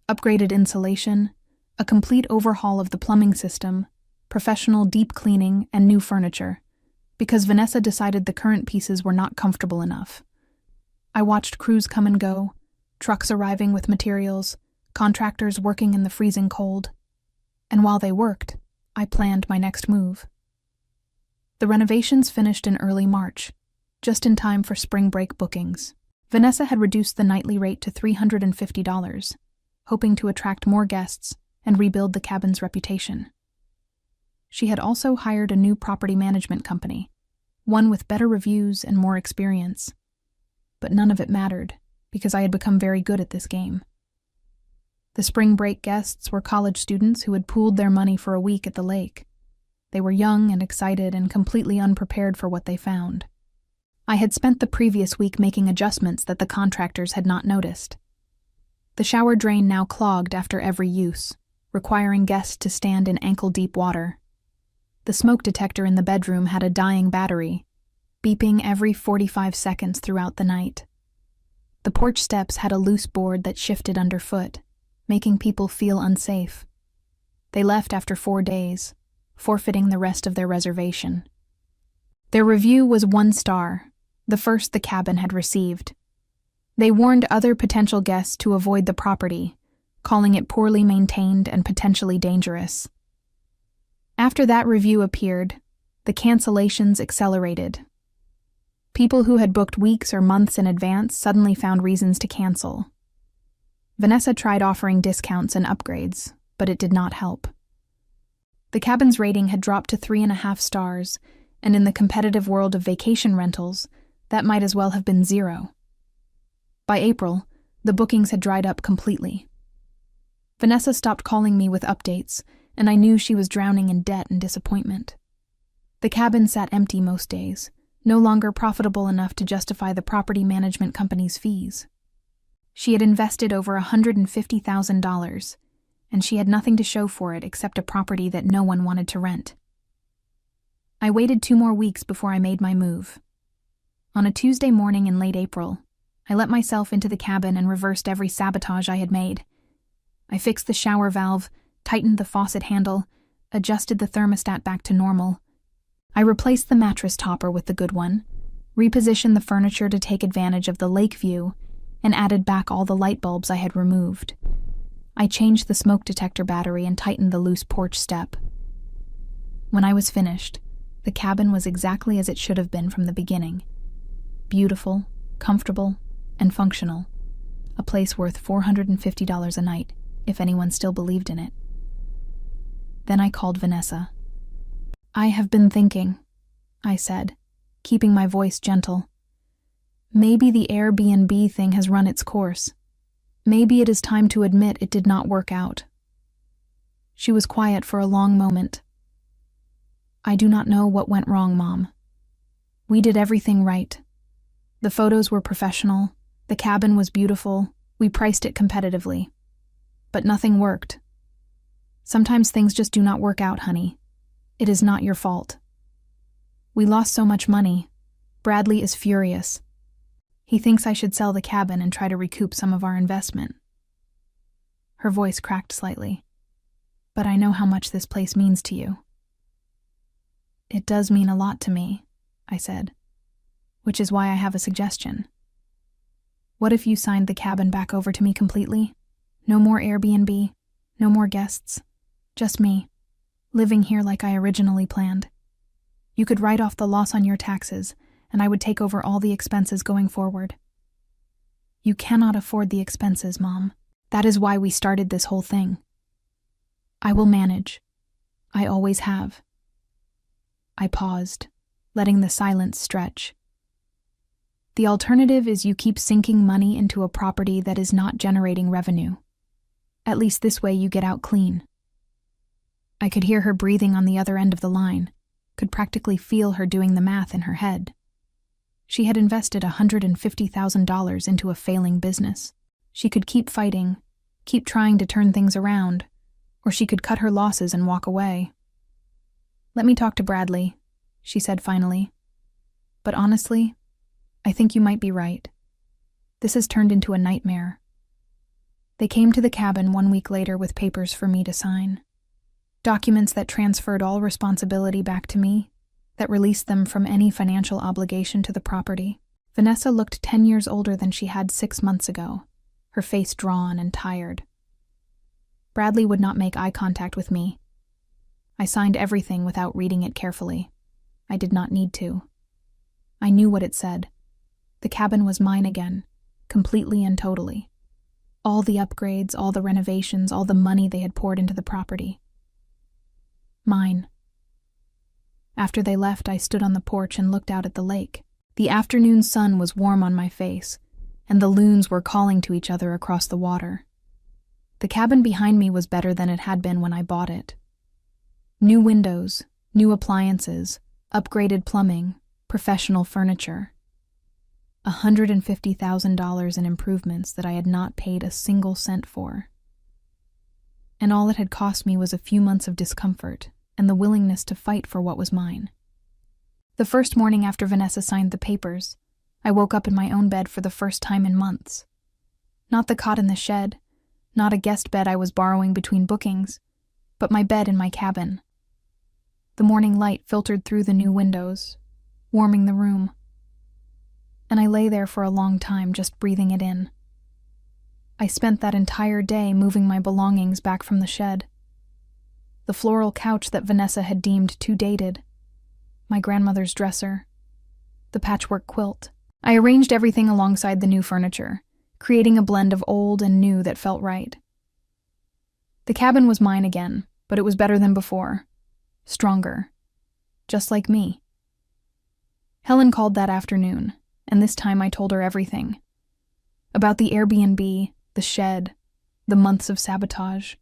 upgraded insulation, a complete overhaul of the plumbing system, professional deep cleaning, and new furniture, because Vanessa decided the current pieces were not comfortable enough. I watched crews come and go, trucks arriving with materials, contractors working in the freezing cold. And while they worked, I planned my next move. The renovations finished in early March, just in time for spring break bookings. Vanessa had reduced the nightly rate to $350, hoping to attract more guests and rebuild the cabin's reputation. She had also hired a new property management company, one with better reviews and more experience. But none of it mattered, because I had become very good at this game. The spring break guests were college students who had pooled their money for a week at the lake. They were young and excited and completely unprepared for what they found. I had spent the previous week making adjustments that the contractors had not noticed. The shower drain now clogged after every use, requiring guests to stand in ankle-deep water. The smoke detector in the bedroom had a dying battery, beeping every 45 seconds throughout the night. The porch steps had a loose board that shifted underfoot, making people feel unsafe. They left after 4 days, forfeiting the rest of their reservation. Their review was 1 star, the first the cabin had received. They warned other potential guests to avoid the property, calling it poorly maintained and potentially dangerous. After that review appeared, the cancellations accelerated. People who had booked weeks or months in advance suddenly found reasons to cancel. Vanessa tried offering discounts and upgrades, but it did not help. The cabin's rating had dropped to 3.5 stars, and in the competitive world of vacation rentals, that might as well have been 0. By April, the bookings had dried up completely. Vanessa stopped calling me with updates, and I knew she was drowning in debt and disappointment. The cabin sat empty most days, no longer profitable enough to justify the property management company's fees. She had invested over $150,000, and she had nothing to show for it except a property that no one wanted to rent. I waited 2 more weeks before I made my move. On a Tuesday morning in late April, I let myself into the cabin and reversed every sabotage I had made. I fixed the shower valve, tightened the faucet handle, adjusted the thermostat back to normal. I replaced the mattress topper with the good one, repositioned the furniture to take advantage of the lake view, and added back all the light bulbs I had removed. I changed the smoke detector battery and tightened the loose porch step. When I was finished, the cabin was exactly as it should have been from the beginning. Beautiful, comfortable, and functional. A place worth $450 a night, if anyone still believed in it. Then I called Vanessa. "I have been thinking," I said, keeping my voice gentle. "Maybe the Airbnb thing has run its course. Maybe it is time to admit it did not work out." She was quiet for a long moment. "I do not know what went wrong, Mom. We did everything right. The photos were professional, the cabin was beautiful, we priced it competitively. But nothing worked. Sometimes things just do not work out, honey. It is not your fault. We lost so much money. Bradley is furious. He thinks I should sell the cabin and try to recoup some of our investment." Her voice cracked slightly. "But I know how much this place means to you." "It does mean a lot to me," I said, "which is why I have a suggestion. What if you signed the cabin back over to me completely? No more Airbnb, no more guests, just me, living here like I originally planned. You could write off the loss on your taxes, and I would take over all the expenses going forward." You cannot afford the expenses, Mom. That is why we started this whole thing. I will manage. I always have. I paused, letting the silence stretch. The alternative is you keep sinking money into a property that is not generating revenue. At least this way you get out clean. I could hear her breathing on the other end of the line, could practically feel her doing the math in her head. She had invested $150,000 into a failing business. She could keep fighting, keep trying to turn things around, or she could cut her losses and walk away. Let me talk to Bradley, she said finally. But honestly, I think you might be right. This has turned into a nightmare. They came to the cabin 1 week later with papers for me to sign. Documents that transferred all responsibility back to me, that released them from any financial obligation to the property. Vanessa looked 10 years older than she had 6 months ago, her face drawn and tired. Bradley would not make eye contact with me. I signed everything without reading it carefully. I did not need to. I knew what it said. The cabin was mine again, completely and totally. All the upgrades, all the renovations, all the money they had poured into the property. Mine. After they left, I stood on the porch and looked out at the lake. The afternoon sun was warm on my face, and the loons were calling to each other across the water. The cabin behind me was better than it had been when I bought it. New windows, new appliances, upgraded plumbing, professional furniture. $150,000 in improvements that I had not paid a single cent for. And all it had cost me was a few months of discomfort and the willingness to fight for what was mine. The first morning after Vanessa signed the papers, I woke up in my own bed for the first time in months. Not the cot in the shed, not a guest bed I was borrowing between bookings, but my bed in my cabin. The morning light filtered through the new windows, warming the room. And I lay there for a long time just breathing it in. I spent that entire day moving my belongings back from the shed. The floral couch that Vanessa had deemed too dated, my grandmother's dresser, the patchwork quilt. I arranged everything alongside the new furniture, creating a blend of old and new that felt right. The cabin was mine again, but it was better than before. Stronger. Just like me. Helen called that afternoon, and this time I told her everything. About the Airbnb, the shed, the months of sabotage,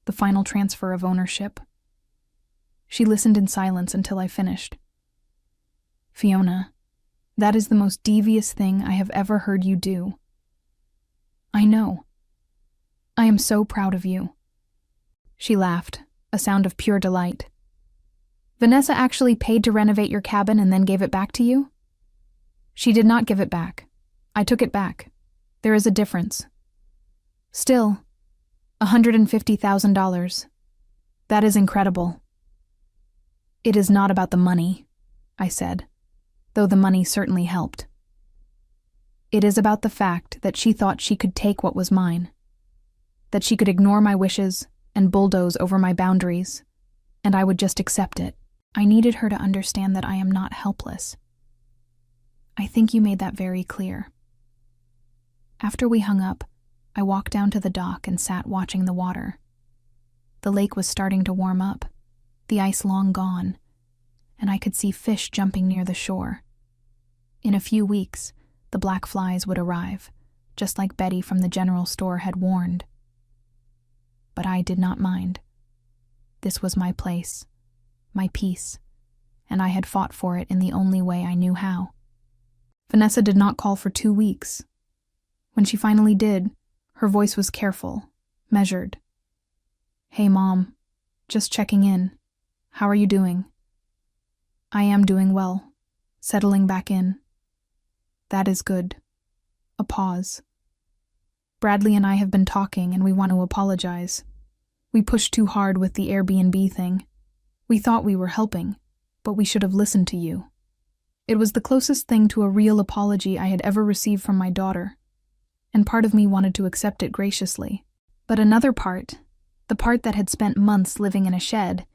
the final transfer of ownership. She listened in silence until I finished. Fiona, that is the most devious thing I have ever heard you do. I know. I am so proud of you. She laughed, a sound of pure delight. Vanessa actually paid to renovate your cabin and then gave it back to you? She did not give it back. I took it back. There is a difference. Still, $150,000. That is incredible. It is not about the money, I said, though the money certainly helped. It is about the fact that she thought she could take what was mine, that she could ignore my wishes and bulldoze over my boundaries, and I would just accept it. I needed her to understand that I am not helpless. I think you made that very clear. After we hung up, I walked down to the dock and sat watching the water. The lake was starting to warm up, the ice long gone, and I could see fish jumping near the shore. In a few weeks, the black flies would arrive, just like Betty from the general store had warned. But I did not mind. This was my place, my peace, and I had fought for it in the only way I knew how. Vanessa did not call for 2 weeks. When she finally did, her voice was careful, measured. Hey, Mom, just checking in. How are you doing? I am doing well, settling back in. That is good. A pause. Bradley and I have been talking and we want to apologize. We pushed too hard with the Airbnb thing. We thought we were helping, but we should have listened to you. It was the closest thing to a real apology I had ever received from my daughter, and part of me wanted to accept it graciously. But another part, the part that had spent months living in a shed,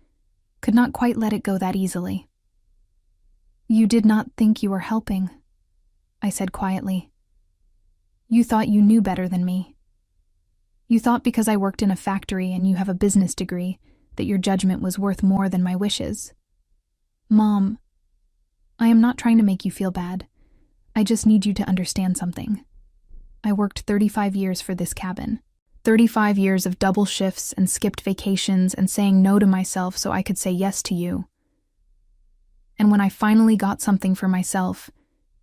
could not quite let it go that easily. You did not think you were helping, I said quietly. You thought you knew better than me. You thought because I worked in a factory and you have a business degree that your judgment was worth more than my wishes. Mom, I am not trying to make you feel bad. I just need you to understand something. I worked 35 years for this cabin. 35 years of double shifts and skipped vacations and saying no to myself so I could say yes to you. And when I finally got something for myself,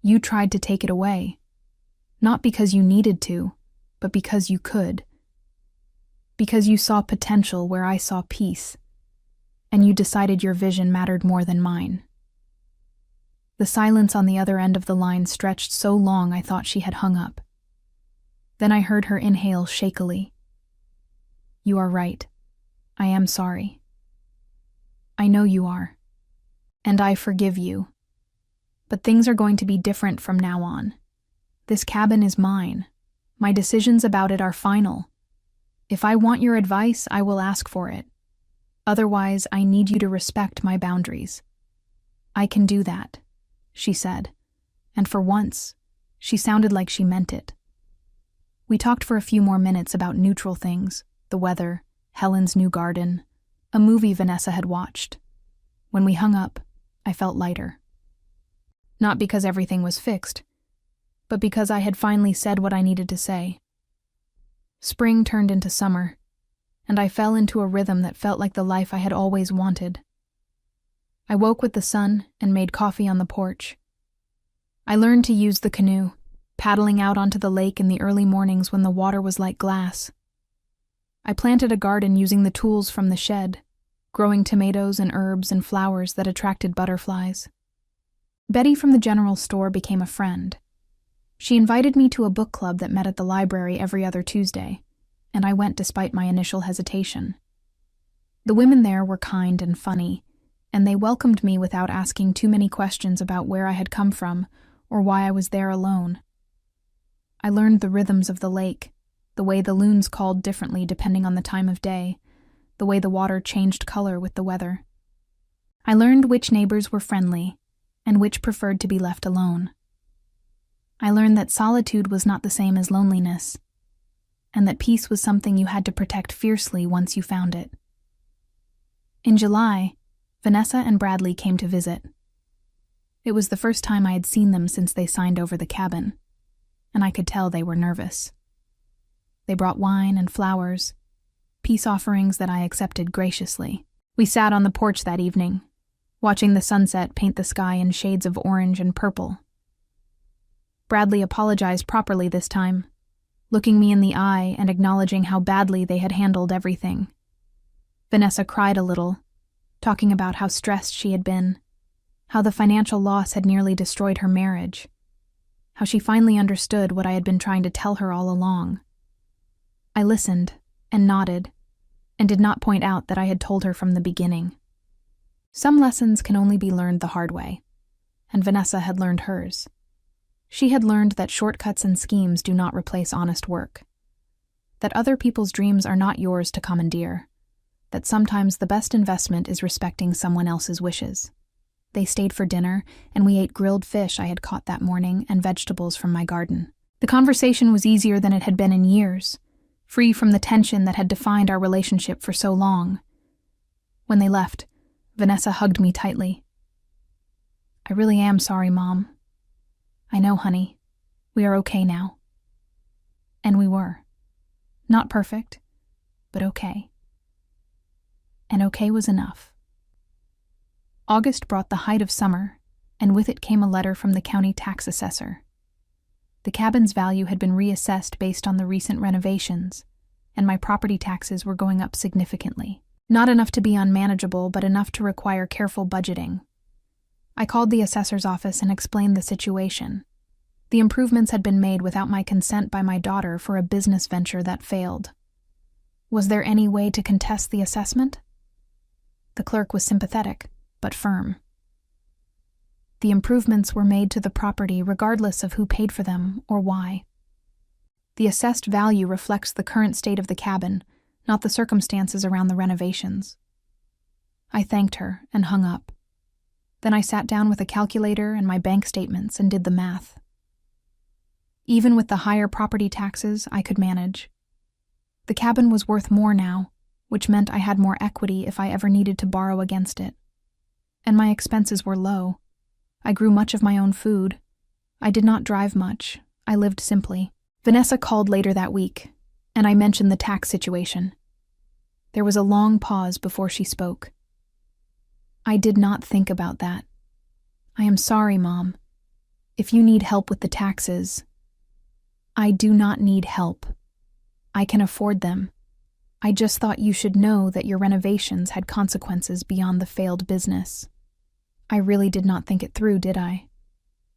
you tried to take it away. Not because you needed to, but because you could. Because you saw potential where I saw peace, and you decided your vision mattered more than mine. The silence on the other end of the line stretched so long I thought she had hung up. Then I heard her inhale shakily. You are right. I am sorry. I know you are. And I forgive you. But things are going to be different from now on. This cabin is mine. My decisions about it are final. If I want your advice, I will ask for it. Otherwise, I need you to respect my boundaries. I can do that, she said. And for once, she sounded like she meant it. We talked for a few more minutes about neutral things, the weather, Helen's new garden, a movie Vanessa had watched. When we hung up, I felt lighter. Not because everything was fixed, but because I had finally said what I needed to say. Spring turned into summer, and I fell into a rhythm that felt like the life I had always wanted. I woke with the sun and made coffee on the porch. I learned to use the canoe, paddling out onto the lake in the early mornings when the water was like glass. I planted a garden using the tools from the shed, growing tomatoes and herbs and flowers that attracted butterflies. Betty from the general store became a friend. She invited me to a book club that met at the library every other Tuesday, and I went despite my initial hesitation. The women there were kind and funny, and they welcomed me without asking too many questions about where I had come from or why I was there alone. I learned the rhythms of the lake, the way the loons called differently depending on the time of day, the way the water changed color with the weather. I learned which neighbors were friendly and which preferred to be left alone. I learned that solitude was not the same as loneliness, and that peace was something you had to protect fiercely once you found it. In July, Vanessa and Bradley came to visit. It was the first time I had seen them since they signed over the cabin, and I could tell they were nervous. They brought wine and flowers, peace offerings that I accepted graciously. We sat on the porch that evening, watching the sunset paint the sky in shades of orange and purple. Bradley apologized properly this time, looking me in the eye and acknowledging how badly they had handled everything. Vanessa cried a little, talking about how stressed she had been, how the financial loss had nearly destroyed her marriage, how she finally understood what I had been trying to tell her all along. I listened and nodded, and did not point out that I had told her from the beginning. Some lessons can only be learned the hard way, and Vanessa had learned hers. She had learned that shortcuts and schemes do not replace honest work, that other people's dreams are not yours to commandeer, that sometimes the best investment is respecting someone else's wishes. They stayed for dinner, and we ate grilled fish I had caught that morning and vegetables from my garden. The conversation was easier than it had been in years, free from the tension that had defined our relationship for so long. When they left, Vanessa hugged me tightly. I really am sorry, Mom. I know, honey. We are okay now. And we were. Not perfect, but okay. And okay was enough. August brought the height of summer, and with it came a letter from the county tax assessor. The cabin's value had been reassessed based on the recent renovations, and my property taxes were going up significantly. Not enough to be unmanageable, but enough to require careful budgeting. I called the assessor's office and explained the situation. The improvements had been made without my consent by my daughter for a business venture that failed. Was there any way to contest the assessment? The clerk was sympathetic, but firm. The improvements were made to the property regardless of who paid for them or why. The assessed value reflects the current state of the cabin, not the circumstances around the renovations. I thanked her and hung up. Then I sat down with a calculator and my bank statements and did the math. Even with the higher property taxes, I could manage. The cabin was worth more now, which meant I had more equity if I ever needed to borrow against it. And my expenses were low. I grew much of my own food. I did not drive much. I lived simply. Vanessa called later that week, and I mentioned the tax situation. There was a long pause before she spoke. I did not think about that. I am sorry, Mom. If you need help with the taxes, I do not need help. I can afford them. I just thought you should know that your renovations had consequences beyond the failed business. I really did not think it through, did I?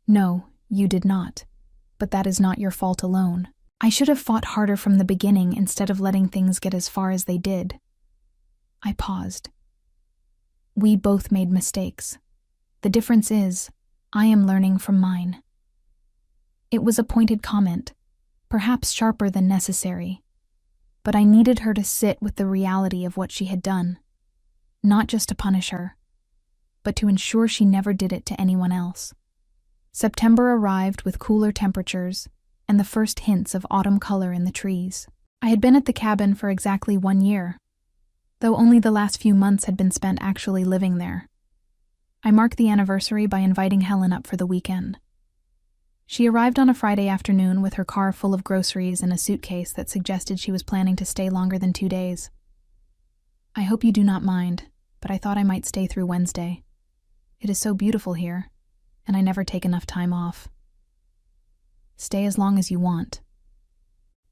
No, you did not. But that is not your fault alone. I should have fought harder from the beginning instead of letting things get as far as they did. I paused. We both made mistakes. The difference is, I am learning from mine. It was a pointed comment, perhaps sharper than necessary, but I needed her to sit with the reality of what she had done, not just to punish her, but to ensure she never did it to anyone else. September arrived with cooler temperatures and the first hints of autumn color in the trees. I had been at the cabin for exactly 1 year, though only the last few months had been spent actually living there. I marked the anniversary by inviting Helen up for the weekend. She arrived on a Friday afternoon with her car full of groceries and a suitcase that suggested she was planning to stay longer than 2 days. I hope you do not mind, but I thought I might stay through Wednesday. It is so beautiful here, and I never take enough time off. Stay as long as you want.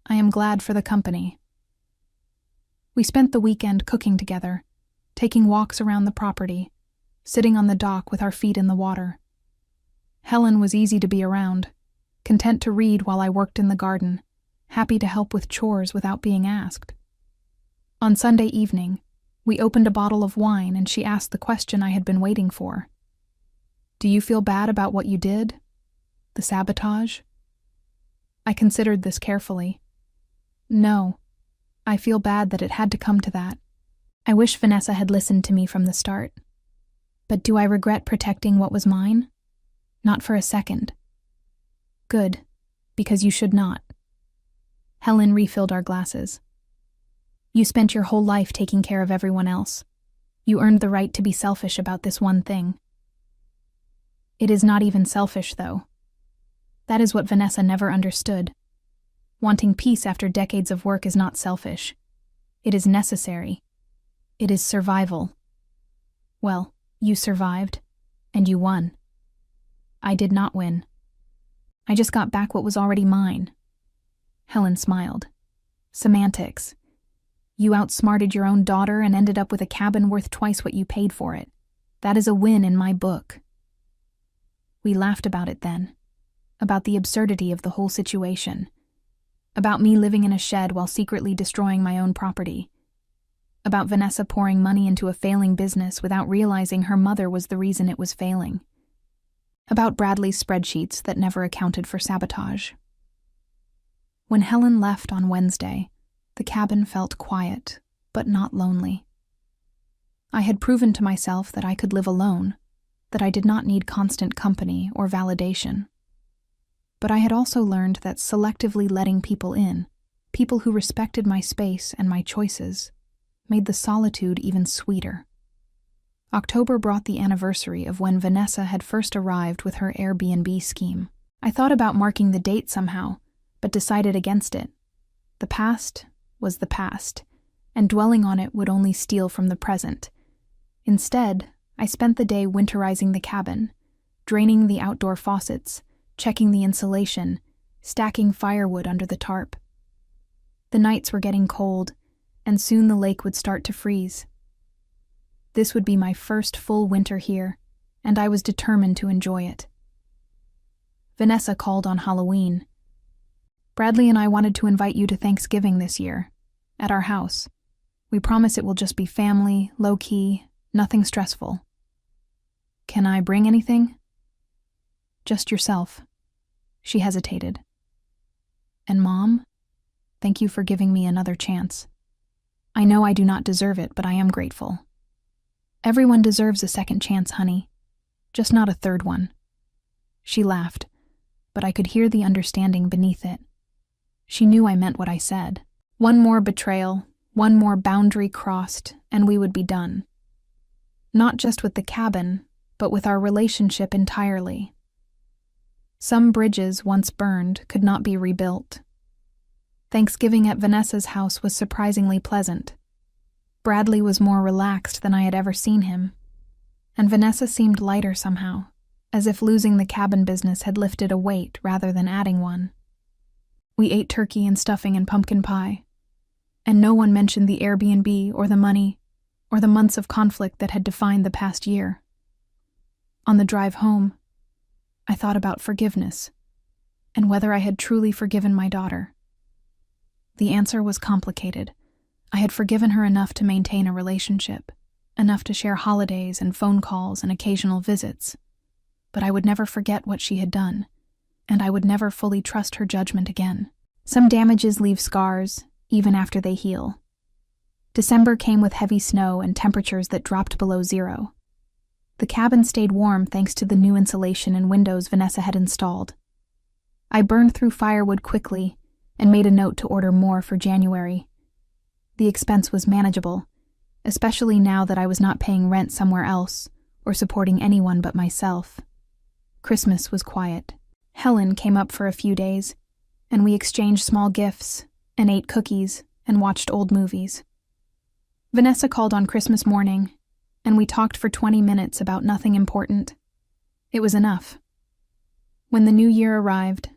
I am glad for the company. We spent the weekend cooking together, taking walks around the property, sitting on the dock with our feet in the water. Helen was easy to be around, content to read while I worked in the garden, happy to help with chores without being asked. On Sunday evening, we opened a bottle of wine and she asked the question I had been waiting for. Do you feel bad about what you did? The sabotage? I considered this carefully. No, I feel bad that it had to come to that. I wish Vanessa had listened to me from the start. But do I regret protecting what was mine? Not for a second. Good, because you should not. Helen refilled our glasses. You spent your whole life taking care of everyone else. You earned the right to be selfish about this one thing. It is not even selfish, though. That is what Vanessa never understood. Wanting peace after decades of work is not selfish. It is necessary. It is survival. Well, you survived, and you won. I did not win. I just got back what was already mine. Helen smiled. Semantics. You outsmarted your own daughter and ended up with a cabin worth twice what you paid for it. That is a win in my book. We laughed about it then, about the absurdity of the whole situation, about me living in a shed while secretly destroying my own property, about Vanessa pouring money into a failing business without realizing her mother was the reason it was failing, about Bradley's spreadsheets that never accounted for sabotage. When Helen left on Wednesday, the cabin felt quiet, but not lonely. I had proven to myself that I could live alone, that I did not need constant company or validation. But I had also learned that selectively letting people in, people who respected my space and my choices, made the solitude even sweeter. October brought the anniversary of when Vanessa had first arrived with her Airbnb scheme. I thought about marking the date somehow, but decided against it. The past was the past, and dwelling on it would only steal from the present. Instead, I spent the day winterizing the cabin, draining the outdoor faucets, checking the insulation, stacking firewood under the tarp. The nights were getting cold, and soon the lake would start to freeze. This would be my first full winter here, and I was determined to enjoy it. Vanessa called on Halloween. Bradley and I wanted to invite you to Thanksgiving this year, at our house. We promise it will just be family, low-key, nothing stressful. Can I bring anything? Just yourself. She hesitated. And Mom, thank you for giving me another chance. I know I do not deserve it, but I am grateful. Everyone deserves a second chance, honey. Just not a third one. She laughed. but I could hear the understanding beneath it. She knew I meant what I said. One more betrayal, one more boundary crossed, and we would be done. Not just with the cabin, but with our relationship entirely. Some bridges, once burned, could not be rebuilt. Thanksgiving at Vanessa's house was surprisingly pleasant. Bradley was more relaxed than I had ever seen him, and Vanessa seemed lighter somehow, as if losing the cabin business had lifted a weight rather than adding one. We ate turkey and stuffing and pumpkin pie, and no one mentioned the Airbnb or the money or the months of conflict that had defined the past year. On the drive home, I thought about forgiveness and whether I had truly forgiven my daughter. The answer was complicated. I had forgiven her enough to maintain a relationship, enough to share holidays and phone calls and occasional visits, but I would never forget what she had done, and I would never fully trust her judgment again. Some damages leave scars, even after they heal. December came with heavy snow and temperatures that dropped below zero. The cabin stayed warm thanks to the new insulation and windows Vanessa had installed. I burned through firewood quickly and made a note to order more for January. The expense was manageable, especially now that I was not paying rent somewhere else or supporting anyone but myself. Christmas was quiet. Helen came up for a few days, and we exchanged small gifts and ate cookies and watched old movies. Vanessa called on Christmas morning, and we talked for 20 minutes about nothing important. It was enough. When the new year arrived,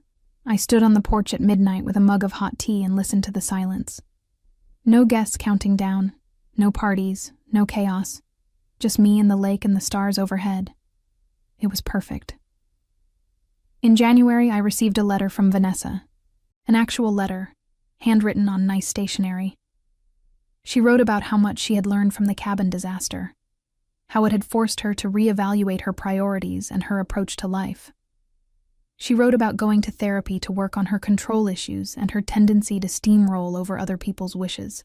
I stood on the porch at midnight with a mug of hot tea and listened to the silence. No guests counting down, no parties, no chaos, just me and the lake and the stars overhead. It was perfect. In January, I received a letter from Vanessa, an actual letter, handwritten on nice stationery. She wrote about how much she had learned from the cabin disaster, how it had forced her to reevaluate her priorities and her approach to life. She wrote about going to therapy to work on her control issues and her tendency to steamroll over other people's wishes.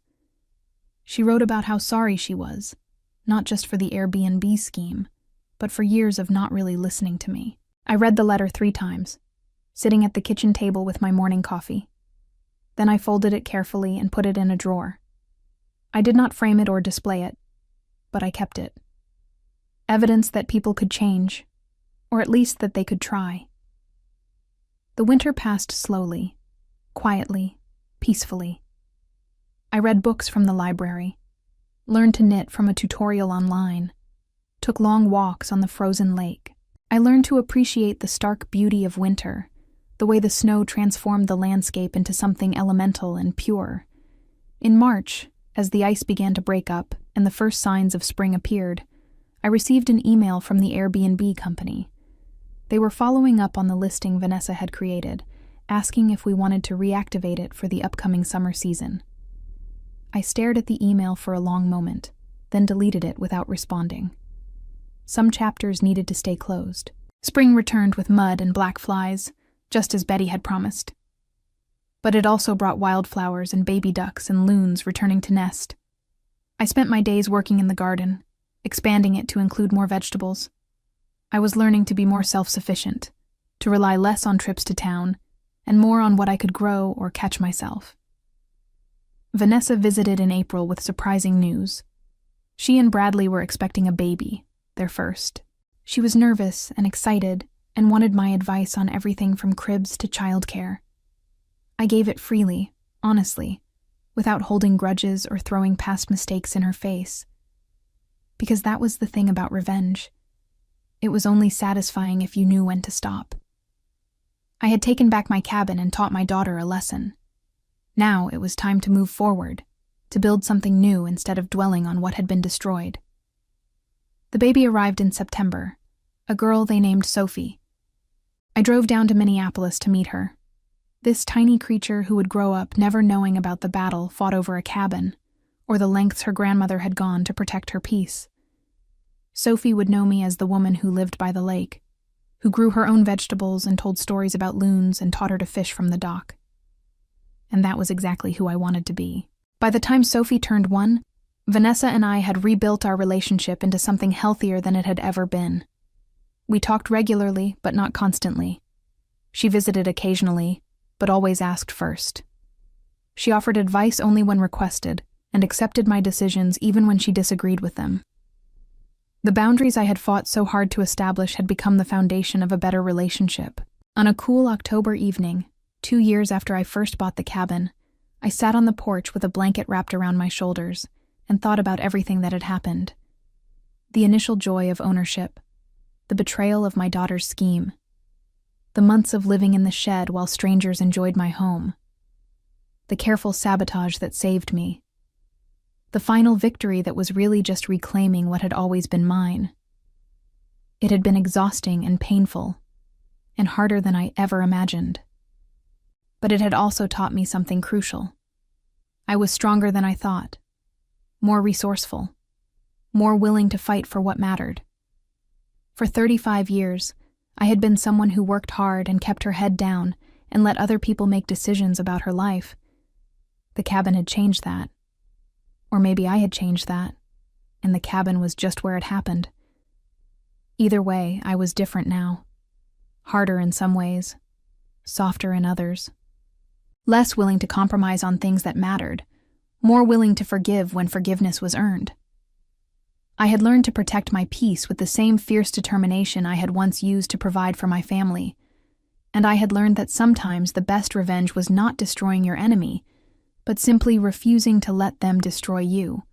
She wrote about how sorry she was, not just for the Airbnb scheme, but for years of not really listening to me. I read the letter 3 times, sitting at the kitchen table with my morning coffee. Then I folded it carefully and put it in a drawer. I did not frame it or display it, but I kept it. Evidence that people could change, or at least that they could try. The winter passed slowly, quietly, peacefully. I read books from the library, learned to knit from a tutorial online, took long walks on the frozen lake. I learned to appreciate the stark beauty of winter, the way the snow transformed the landscape into something elemental and pure. In March, as the ice began to break up and the first signs of spring appeared, I received an email from the Airbnb company. They were following up on the listing Vanessa had created, asking if we wanted to reactivate it for the upcoming summer season. I stared at the email for a long moment, then deleted it without responding. Some chapters needed to stay closed. Spring returned with mud and black flies, just as Betty had promised. But it also brought wildflowers and baby ducks and loons returning to nest. I spent my days working in the garden, expanding it to include more vegetables. I was learning to be more self-sufficient, to rely less on trips to town, and more on what I could grow or catch myself. Vanessa visited in April with surprising news. She and Bradley were expecting a baby, their first. She was nervous and excited and wanted my advice on everything from cribs to childcare. I gave it freely, honestly, without holding grudges or throwing past mistakes in her face. Because that was the thing about revenge. It was only satisfying if you knew when to stop. I had taken back my cabin and taught my daughter a lesson. Now it was time to move forward, to build something new instead of dwelling on what had been destroyed. The baby arrived in September, a girl they named Sophie. I drove down to Minneapolis to meet her. This tiny creature who would grow up never knowing about the battle fought over a cabin, or the lengths her grandmother had gone to protect her peace. Sophie would know me as the woman who lived by the lake, who grew her own vegetables and told stories about loons and taught her to fish from the dock. And that was exactly who I wanted to be. By the time Sophie turned 1, Vanessa and I had rebuilt our relationship into something healthier than it had ever been. We talked regularly, but not constantly. She visited occasionally, but always asked first. She offered advice only when requested, and accepted my decisions even when she disagreed with them. The boundaries I had fought so hard to establish had become the foundation of a better relationship. On a cool October evening, 2 years after I first bought the cabin, I sat on the porch with a blanket wrapped around my shoulders and thought about everything that had happened. The initial joy of ownership, the betrayal of my daughter's scheme, the months of living in the shed while strangers enjoyed my home, the careful sabotage that saved me, the final victory that was really just reclaiming what had always been mine. It had been exhausting and painful, and harder than I ever imagined. But it had also taught me something crucial. I was stronger than I thought, more resourceful, more willing to fight for what mattered. For 35 years, I had been someone who worked hard and kept her head down and let other people make decisions about her life. The cabin had changed that. Or maybe I had changed that, and the cabin was just where it happened. Either way, I was different now. Harder in some ways, softer in others. Less willing to compromise on things that mattered, more willing to forgive when forgiveness was earned. I had learned to protect my peace with the same fierce determination I had once used to provide for my family, and I had learned that sometimes the best revenge was not destroying your enemy, but simply refusing to let them destroy you.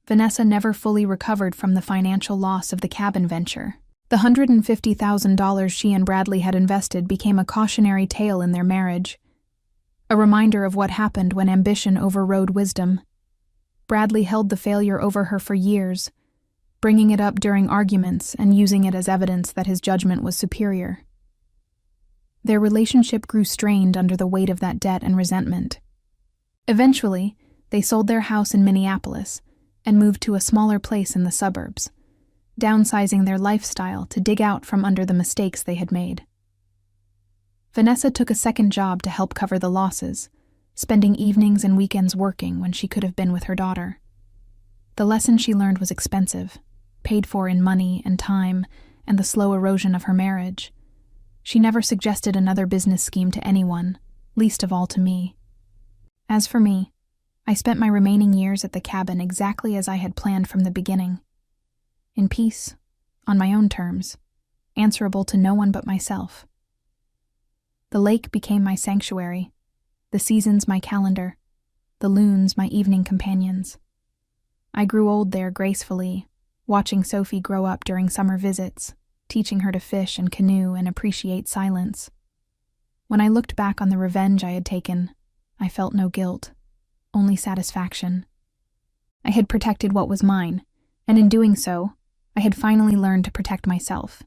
Vanessa never fully recovered from the financial loss of the cabin venture. The $150,000 she and Bradley had invested became a cautionary tale in their marriage, a reminder of what happened when ambition overrode wisdom. Bradley held the failure over her for years, bringing it up during arguments and using it as evidence that his judgment was superior. Their relationship grew strained under the weight of that debt and resentment. Eventually, they sold their house in Minneapolis and moved to a smaller place in the suburbs, downsizing their lifestyle to dig out from under the mistakes they had made. Vanessa took a second job to help cover the losses, spending evenings and weekends working when she could have been with her daughter. The lesson she learned was expensive, paid for in money and time, and the slow erosion of her marriage. She never suggested another business scheme to anyone, least of all to me. As for me, I spent my remaining years at the cabin exactly as I had planned from the beginning. In peace, on my own terms, answerable to no one but myself. The lake became my sanctuary, the seasons my calendar, the loons my evening companions. I grew old there gracefully, watching Sophie grow up during summer visits, teaching her to fish and canoe and appreciate silence. When I looked back on the revenge I had taken, I felt no guilt, only satisfaction. I had protected what was mine, and in doing so, I had finally learned to protect myself.